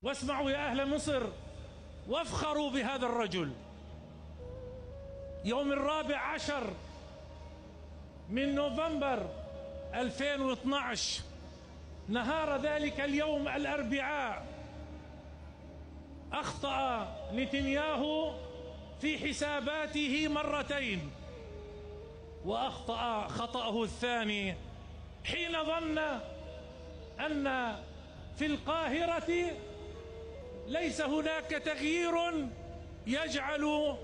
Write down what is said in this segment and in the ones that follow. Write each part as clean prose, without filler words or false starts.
واسمعوا يا أهل مصر وافخروا بهذا الرجل. يوم 14 من نوفمبر 2012 نهار ذلك اليوم الأربعاء أخطأ نتنياهو في حساباته مرتين، وأخطأ خطأه الثاني حين ظن أن في القاهرة ليس هناك تغيير يجعل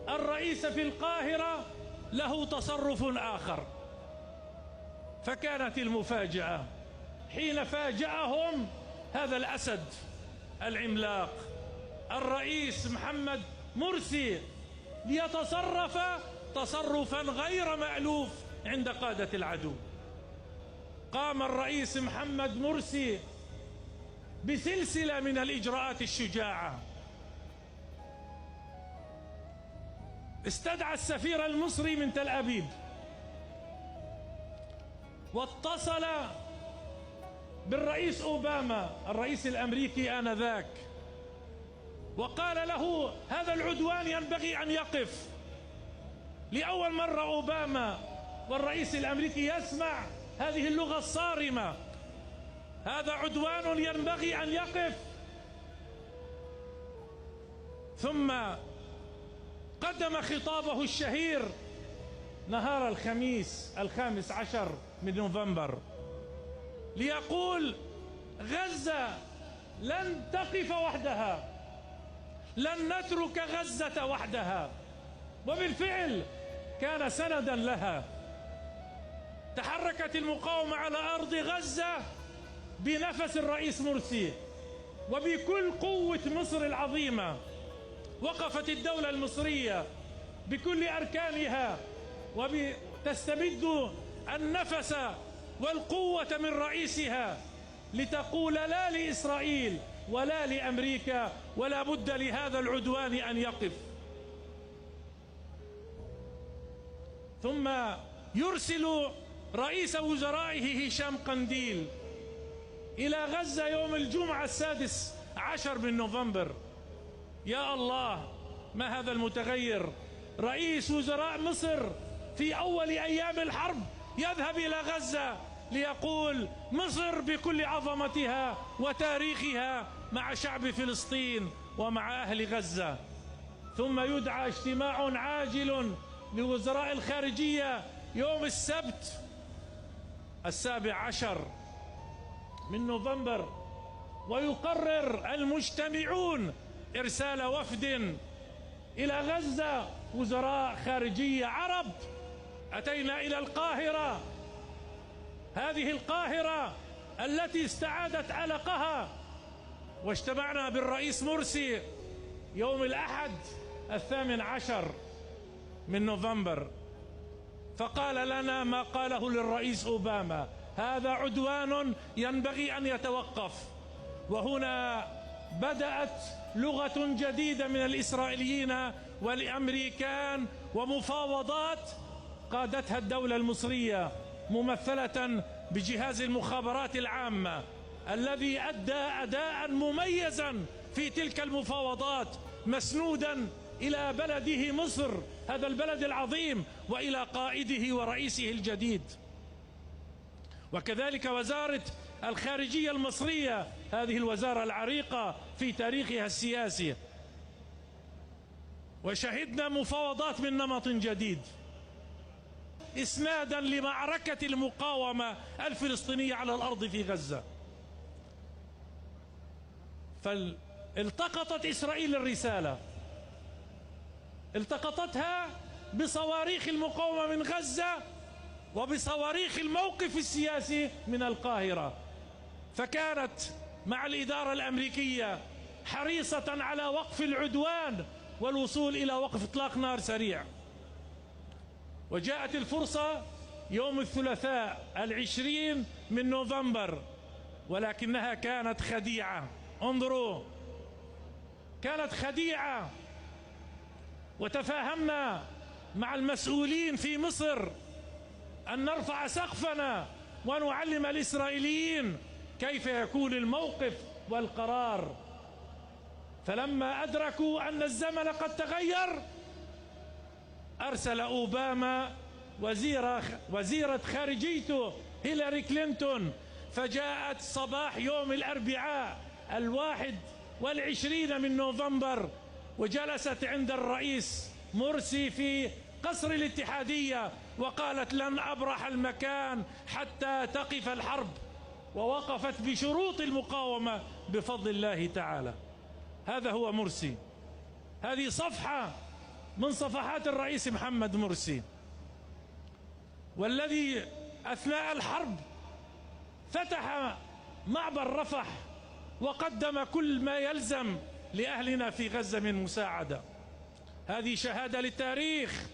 الرئيس في القاهرة له تصرف آخر. فكانت المفاجأة حين فاجأهم هذا الأسد العملاق الرئيس محمد مرسي ليتصرف تصرفا غير مألوف عند قادة العدو. قام الرئيس محمد مرسي بسلسلة من الإجراءات الشجاعة. استدعى السفير المصري من تل أبيب واتصل بالرئيس أوباما الرئيس الأمريكي آنذاك وقال له هذا العدوان ينبغي أن يقف. لأول مرة أوباما والرئيس الأمريكي يسمع هذه اللغة الصارمة، هذا عدوان ينبغي أن يقف. ثم قدم خطابه الشهير نهار الخميس 15 من نوفمبر ليقول غزة لن تقف وحدها، لن نترك غزة وحدها. وبالفعل كان سندا لها. تحركت المقاومة على أرض غزة بنفس الرئيس مرسي وبكل قوة مصر العظيمة. وقفت الدولة المصرية بكل أركانها وتستمد النفس والقوة من رئيسها لتقول لا لإسرائيل ولا لأمريكا، ولا بد لهذا العدوان أن يقف. ثم يرسل رئيس وزرائه هشام قنديل إلى غزة يوم الجمعة 16 من نوفمبر. يا الله، ما هذا المتغير! رئيس وزراء مصر في أول أيام الحرب يذهب إلى غزة ليقول مصر بكل عظمتها وتاريخها مع شعب فلسطين ومع أهل غزة. ثم يدعى اجتماع عاجل لوزراء الخارجية يوم السبت 17 من نوفمبر، ويقرر المجتمعون إرسال وفد إلى غزة، وزراء خارجية عرب. أتينا إلى القاهرة، هذه القاهرة التي استعادت علقها، واجتمعنا بالرئيس مرسي يوم الأحد 18 من نوفمبر، فقال لنا ما قاله للرئيس أوباما: هذا عدوان ينبغي أن يتوقف. وهنا بدأت لغة جديدة من الإسرائيليين والأمريكان ومفاوضات قادتها الدولة المصرية ممثلة بجهاز المخابرات العامة الذي أدى أداء مميزا في تلك المفاوضات، مسنودا إلى بلده مصر، هذا البلد العظيم، وإلى قائده ورئيسه الجديد. وكذلك وزارة الخارجية المصرية، هذه الوزارة العريقة في تاريخها السياسي. وشهدنا مفاوضات من نمط جديد إسنادا لمعركة المقاومة الفلسطينية على الأرض في غزة. فالتقطت إسرائيل الرسالة، التقطتها بصواريخ المقاومة من غزة وبصواريخ الموقف السياسي من القاهرة، فكانت مع الإدارة الأمريكية حريصة على وقف العدوان والوصول إلى وقف إطلاق نار سريع. وجاءت الفرصة يوم الثلاثاء 20 من نوفمبر، ولكنها كانت خديعة. انظروا، كانت خديعة. وتفاهمنا مع المسؤولين في مصر أن نرفع سقفنا ونعلم الإسرائيليين كيف يكون الموقف والقرار. فلما أدركوا أن الزمن قد تغير أرسل أوباما وزيرة خارجيته هيلاري كلينتون، فجاءت صباح يوم الأربعاء 21 من نوفمبر وجلست عند الرئيس مرسي في قصر الاتحادية وقالت: لن أبرح المكان حتى تقف الحرب، ووقفت بشروط المقاومة بفضل الله تعالى. هذا هو مرسي. هذه صفحة من صفحات الرئيس محمد مرسي، والذي أثناء الحرب فتح معبر رفح وقدم كل ما يلزم لأهلنا في غزة من مساعدة. هذه شهادة للتاريخ